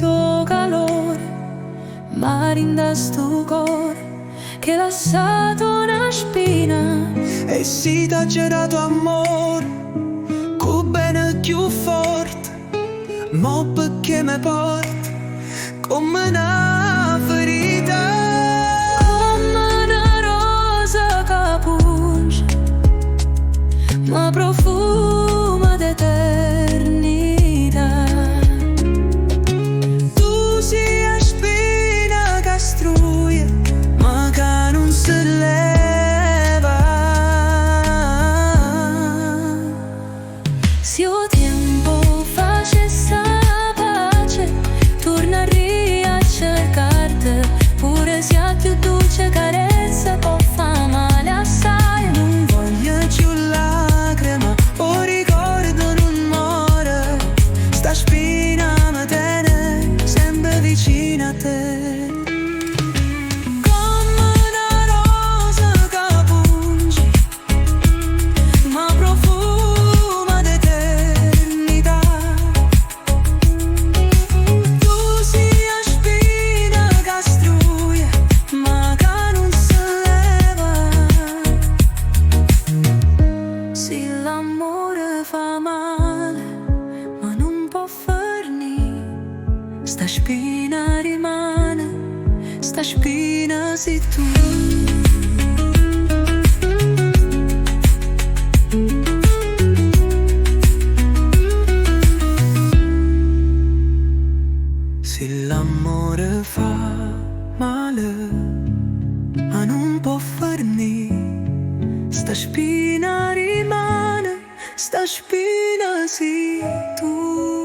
sto calore, ma rinda sto cuore che ha lasciato una spina. E si t'ha girato amore, cu bene più forte, mo perché mi porta come una ferita. Come una rosa che punge, ma profuma d'eternità. Tu sei la spina che struie, ma che non si leva. Se il tempo facesse pace, tornerei a cercarti, pure se è più dolce carezza può fare male assai. Non voglio più lacrime, o ricordo non muore. Sta spina mi tiene sempre vicino a te. Come una rosa che punge, ma profuma d'eternità. Tu sei la spina che struie, ma che non si leva. Se l'amore fa male, ma non può far niente, sta spina rimane, sta spina sei tu. Se l'amore fa male, ma non può far niente, sta spina rimane, sta spina sei tu.